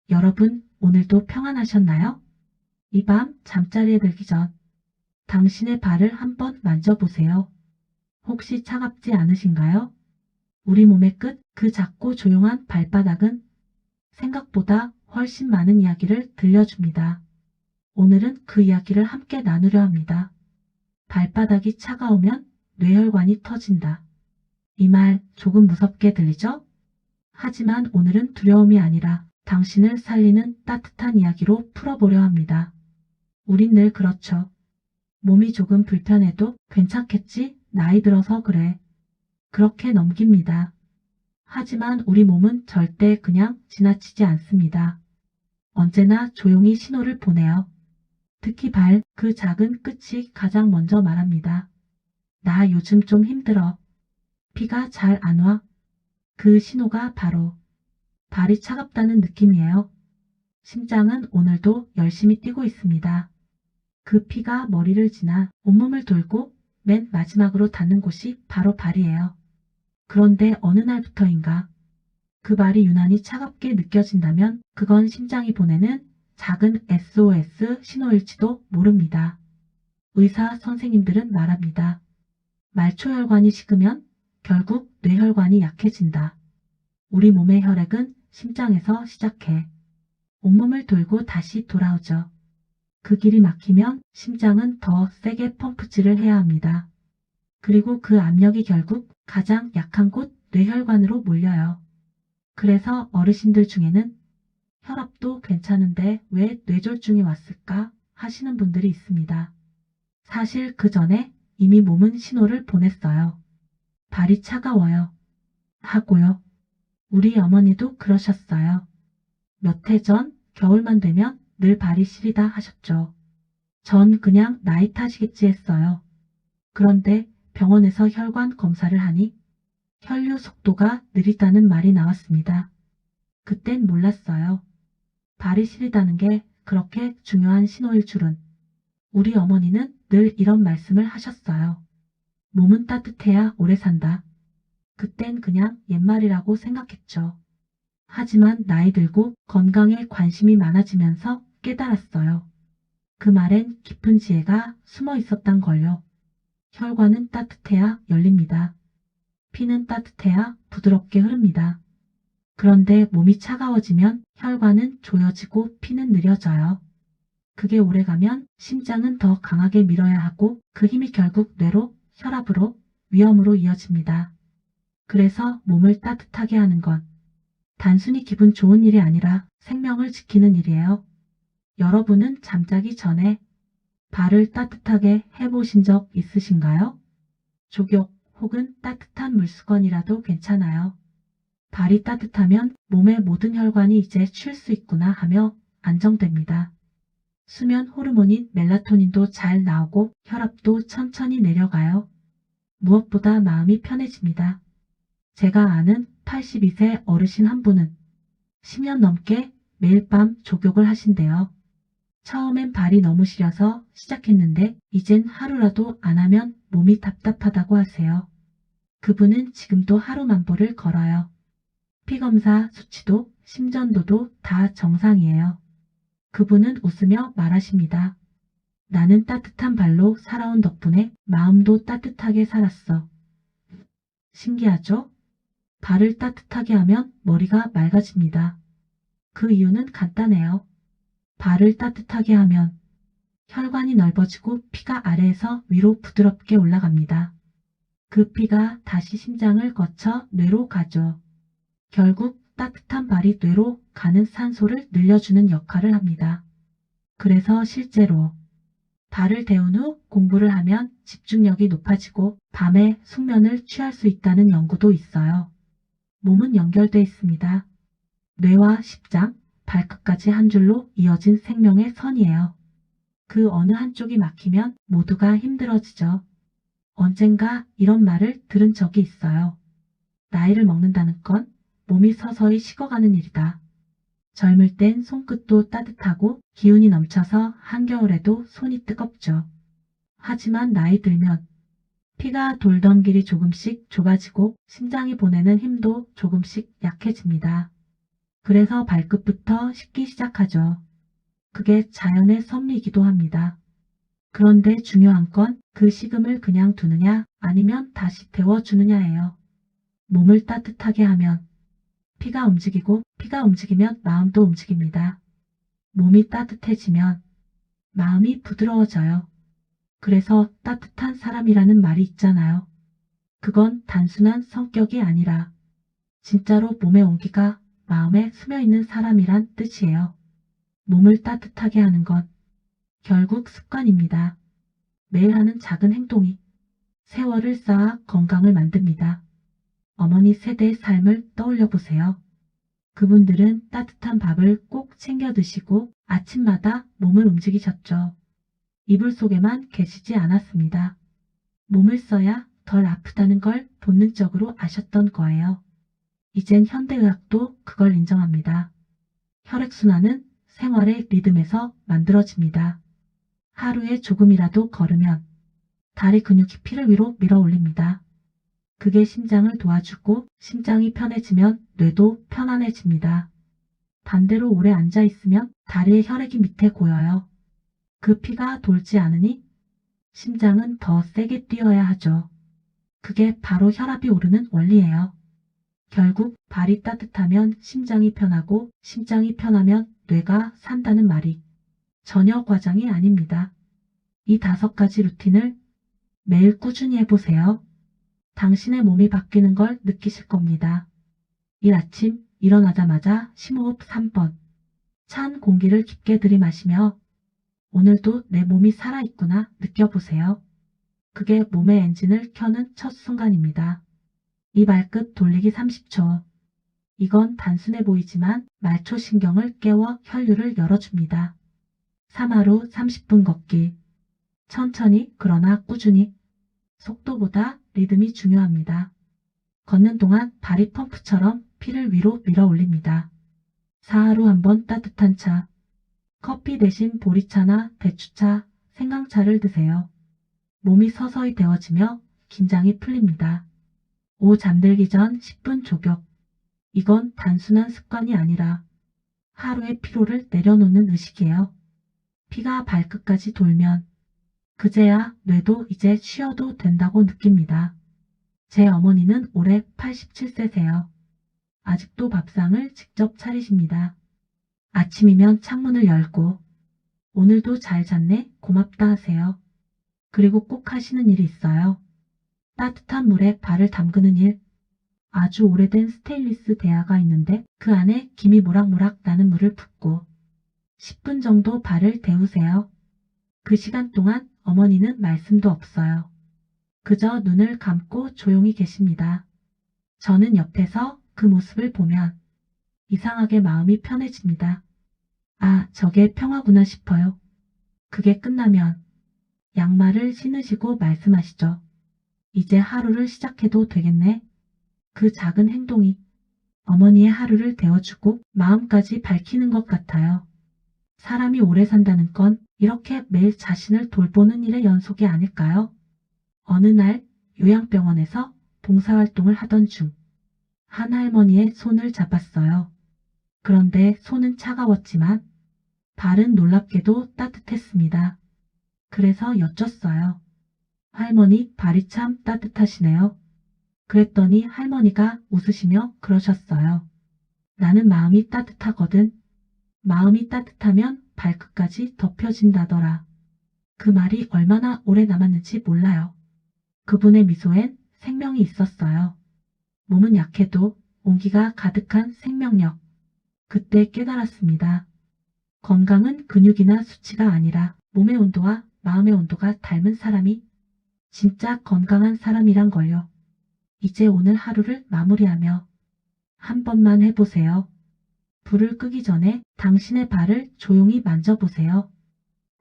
여러분, 오늘도 평안하셨나요? 이 밤 잠자리에 들기 전 당신의 발을 한번 만져보세요. 혹시 차갑지 않으신가요? 우리 몸의 끝, 그 작고 조용한 발바닥은 생각보다 훨씬 많은 이야기를 들려줍니다. 오늘은 그 이야기를 함께 나누려 합니다. 발바닥이 차가우면 뇌혈관이 터진다. 이 말 조금 무섭게 들리죠? 하지만 오늘은 두려움이 아니라 당신을 살리는 따뜻한 이야기로 풀어보려 합니다. 우린 늘 그렇죠. 몸이 조금 불편해도 괜찮겠지? 나이 들어서 그래. 그렇게 넘깁니다. 하지만 우리 몸은 절대 그냥 지나치지 않습니다. 언제나 조용히 신호를 보내요. 특히 발, 그 작은 끝이 가장 먼저 말합니다. 나 요즘 좀 힘들어. 피가 잘 안 와. 그 신호가 바로 발이 차갑다는 느낌이에요. 심장은 오늘도 열심히 뛰고 있습니다. 그 피가 머리를 지나 온몸을 돌고 맨 마지막으로 닿는 곳이 바로 발이에요. 그런데 어느 날부터인가 그 발이 유난히 차갑게 느껴진다면 그건 심장이 보내는 작은 SOS 신호일지도 모릅니다. 의사 선생님들은 말합니다. 말초혈관이 식으면 결국 뇌혈관이 약해진다. 우리 몸의 혈액은 심장에서 시작해 온몸을 돌고 다시 돌아오죠. 그 길이 막히면 심장은 더 세게 펌프질을 해야 합니다. 그리고 그 압력이 결국 가장 약한 곳 뇌혈관으로 몰려요. 그래서 어르신들 중에는 혈압도 괜찮은데 왜 뇌졸중이 왔을까 하시는 분들이 있습니다. 사실 그 전에 이미 몸은 신호를 보냈어요. 발이 차가워요. 하고요. 우리 어머니도 그러셨어요. 몇 해 전 겨울만 되면 늘 발이 시리다 하셨죠. 전 그냥 나이 탓이겠지 했어요. 그런데 병원에서 혈관 검사를 하니 혈류 속도가 느리다는 말이 나왔습니다. 그땐 몰랐어요. 발이 시리다는 게 그렇게 중요한 신호일 줄은. 우리 어머니는 늘 이런 말씀을 하셨어요. 몸은 따뜻해야 오래 산다. 그땐 그냥 옛말이라고 생각했죠. 하지만 나이 들고 건강에 관심이 많아지면서 깨달았어요. 그 말엔 깊은 지혜가 숨어 있었단 걸요. 혈관은 따뜻해야 열립니다. 피는 따뜻해야 부드럽게 흐릅니다. 그런데 몸이 차가워지면 혈관은 조여지고 피는 느려져요. 그게 오래가면 심장은 더 강하게 밀어야 하고 그 힘이 결국 뇌로, 혈압으로, 위험으로 이어집니다. 그래서 몸을 따뜻하게 하는 건 단순히 기분 좋은 일이 아니라 생명을 지키는 일이에요. 여러분은 잠자기 전에 발을 따뜻하게 해보신 적 있으신가요? 족욕 혹은 따뜻한 물수건이라도 괜찮아요. 발이 따뜻하면 몸의 모든 혈관이 이제 쉴 수 있구나 하며 안정됩니다. 수면 호르몬인 멜라토닌도 잘 나오고 혈압도 천천히 내려가요. 무엇보다 마음이 편해집니다. 제가 아는 82세 어르신 한 분은 10년 넘게 매일 밤 족욕을 하신대요. 처음엔 발이 너무 시려서 시작했는데 이젠 하루라도 안 하면 몸이 답답하다고 하세요. 그분은 지금도 하루 만보를 걸어요. 피검사 수치도 심전도도 다 정상이에요. 그분은 웃으며 말하십니다. 나는 따뜻한 발로 살아온 덕분에 마음도 따뜻하게 살았어. 신기하죠? 발을 따뜻하게 하면 머리가 맑아집니다. 그 이유는 간단해요. 발을 따뜻하게 하면 혈관이 넓어지고 피가 아래에서 위로 부드럽게 올라갑니다. 그 피가 다시 심장을 거쳐 뇌로 가죠. 결국 따뜻한 발이 뇌로 가는 산소를 늘려주는 역할을 합니다. 그래서 실제로 발을 데운 후 공부를 하면 집중력이 높아지고 밤에 숙면을 취할 수 있다는 연구도 있어요. 몸은 연결돼 있습니다. 뇌와 심장, 발끝까지 한 줄로 이어진 생명의 선이에요. 그 어느 한쪽이 막히면 모두가 힘들어지죠. 언젠가 이런 말을 들은 적이 있어요. 나이를 먹는다는 건 몸이 서서히 식어가는 일이다. 젊을 땐 손끝도 따뜻하고 기운이 넘쳐서 한겨울에도 손이 뜨겁죠. 하지만 나이 들면 피가 돌던 길이 조금씩 좁아지고 심장이 보내는 힘도 조금씩 약해집니다. 그래서 발끝부터 씻기 시작하죠. 그게 자연의 섭리이기도 합니다. 그런데 중요한 건 그 식음을 그냥 두느냐 아니면 다시 데워주느냐예요. 몸을 따뜻하게 하면 피가 움직이고 피가 움직이면 마음도 움직입니다. 몸이 따뜻해지면 마음이 부드러워져요. 그래서 따뜻한 사람이라는 말이 있잖아요. 그건 단순한 성격이 아니라 진짜로 몸의 온기가 마음에 스며있는 사람이란 뜻이에요. 몸을 따뜻하게 하는 건 결국 습관입니다. 매일 하는 작은 행동이 세월을 쌓아 건강을 만듭니다. 어머니 세대의 삶을 떠올려 보세요. 그분들은 따뜻한 밥을 꼭 챙겨 드시고 아침마다 몸을 움직이셨죠. 이불 속에만 계시지 않았습니다. 몸을 써야 덜 아프다는 걸 본능적으로 아셨던 거예요. 이젠 현대의학도 그걸 인정합니다. 혈액순환은 생활의 리듬에서 만들어집니다. 하루에 조금이라도 걸으면 다리 근육이 피를 위로 밀어 올립니다. 그게 심장을 도와주고 심장이 편해지면 뇌도 편안해집니다. 반대로 오래 앉아 있으면 다리의 혈액이 밑에 고여요. 그 피가 돌지 않으니 심장은 더 세게 뛰어야 하죠. 그게 바로 혈압이 오르는 원리예요. 결국 발이 따뜻하면 심장이 편하고 심장이 편하면 뇌가 산다는 말이 전혀 과장이 아닙니다. 이 5가지 루틴을 매일 꾸준히 해보세요. 당신의 몸이 바뀌는 걸 느끼실 겁니다. 일 아침 일어나자마자 심호흡 3번. 찬 공기를 깊게 들이마시며 오늘도 내 몸이 살아있구나 느껴보세요. 그게 몸의 엔진을 켜는 첫 순간입니다. 이 발끝 돌리기 30초. 이건 단순해 보이지만 말초신경을 깨워 혈류를 열어줍니다. 3하루 30분 걷기. 천천히 그러나 꾸준히. 속도보다 리듬이 중요합니다. 걷는 동안 발이 펌프처럼 피를 위로 밀어 올립니다. 4하루 한 번 따뜻한 차. 커피 대신 보리차나 대추차, 생강차를 드세요. 몸이 서서히 데워지며 긴장이 풀립니다. 5. 잠들기 전 10분 조격. 이건 단순한 습관이 아니라 하루의 피로를 내려놓는 의식이에요. 피가 발끝까지 돌면 그제야 뇌도 이제 쉬어도 된다고 느낍니다. 제 어머니는 올해 87세세요. 아직도 밥상을 직접 차리십니다. 아침이면 창문을 열고 오늘도 잘 잤네 고맙다 하세요. 그리고 꼭 하시는 일이 있어요. 따뜻한 물에 발을 담그는 일. 아주 오래된 스테인리스 대야가 있는데 그 안에 김이 모락모락 나는 물을 붓고 10분 정도 발을 데우세요. 그 시간 동안 어머니는 말씀도 없어요. 그저 눈을 감고 조용히 계십니다. 저는 옆에서 그 모습을 보면 이상하게 마음이 편해집니다. 아, 저게 평화구나 싶어요. 그게 끝나면 양말을 신으시고 말씀하시죠. 이제 하루를 시작해도 되겠네. 그 작은 행동이 어머니의 하루를 데워주고 마음까지 밝히는 것 같아요. 사람이 오래 산다는 건 이렇게 매일 자신을 돌보는 일의 연속이 아닐까요? 어느 날 요양병원에서 봉사활동을 하던 중 한 할머니의 손을 잡았어요. 그런데 손은 차가웠지만 발은 놀랍게도 따뜻했습니다. 그래서 여쭸어요. 할머니, 발이 참 따뜻하시네요. 그랬더니 할머니가 웃으시며 그러셨어요. 나는 마음이 따뜻하거든. 마음이 따뜻하면 발끝까지 덮여진다더라. 그 말이 얼마나 오래 남았는지 몰라요. 그분의 미소엔 생명이 있었어요. 몸은 약해도 온기가 가득한 생명력. 그때 깨달았습니다. 건강은 근육이나 수치가 아니라 몸의 온도와 마음의 온도가 닮은 사람이 진짜 건강한 사람이란 걸요. 이제 오늘 하루를 마무리하며 한 번만 해보세요. 불을 끄기 전에 당신의 발을 조용히 만져보세요.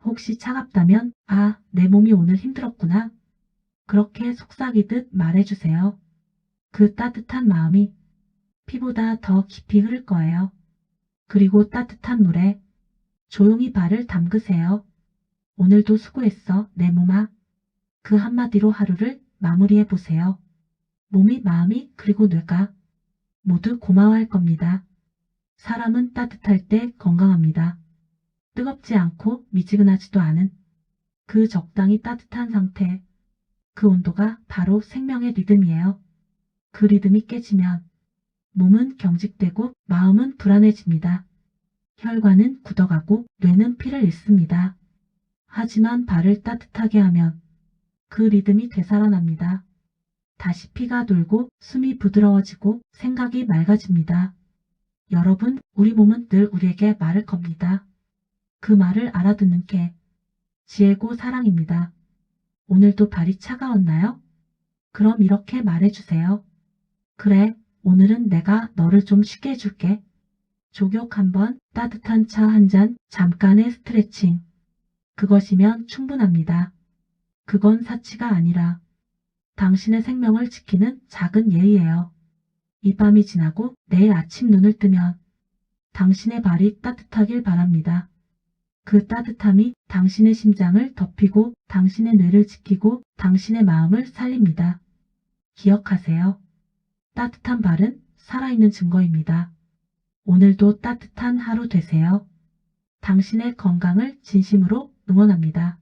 혹시 차갑다면 아, 내 몸이 오늘 힘들었구나. 그렇게 속삭이듯 말해주세요. 그 따뜻한 마음이 피보다 더 깊이 흐를 거예요. 그리고 따뜻한 물에 조용히 발을 담그세요. 오늘도 수고했어, 내 몸아. 그 한마디로 하루를 마무리해보세요. 몸이, 마음이, 그리고 뇌가 모두 고마워할 겁니다. 사람은 따뜻할 때 건강합니다. 뜨겁지 않고 미지근하지도 않은 그 적당히 따뜻한 상태, 그 온도가 바로 생명의 리듬이에요. 그 리듬이 깨지면 몸은 경직되고 마음은 불안해집니다. 혈관은 굳어가고 뇌는 피를 잃습니다. 하지만 발을 따뜻하게 하면 그 리듬이 되살아납니다. 다시 피가 돌고 숨이 부드러워지고 생각이 맑아집니다. 여러분, 우리 몸은 늘 우리에게 말을 겁니다. 그 말을 알아듣는 게 지혜고 사랑입니다. 오늘도 발이 차가웠나요? 그럼 이렇게 말해주세요. 그래, 오늘은 내가 너를 좀 쉬게 해줄게. 족욕 한 번, 따뜻한 차 한 잔, 잠깐의 스트레칭. 그것이면 충분합니다. 그건 사치가 아니라 당신의 생명을 지키는 작은 예의예요. 이 밤이 지나고 내일 아침 눈을 뜨면 당신의 발이 따뜻하길 바랍니다. 그 따뜻함이 당신의 심장을 덮이고 당신의 뇌를 지키고 당신의 마음을 살립니다. 기억하세요. 따뜻한 발은 살아있는 증거입니다. 오늘도 따뜻한 하루 되세요. 당신의 건강을 진심으로 응원합니다.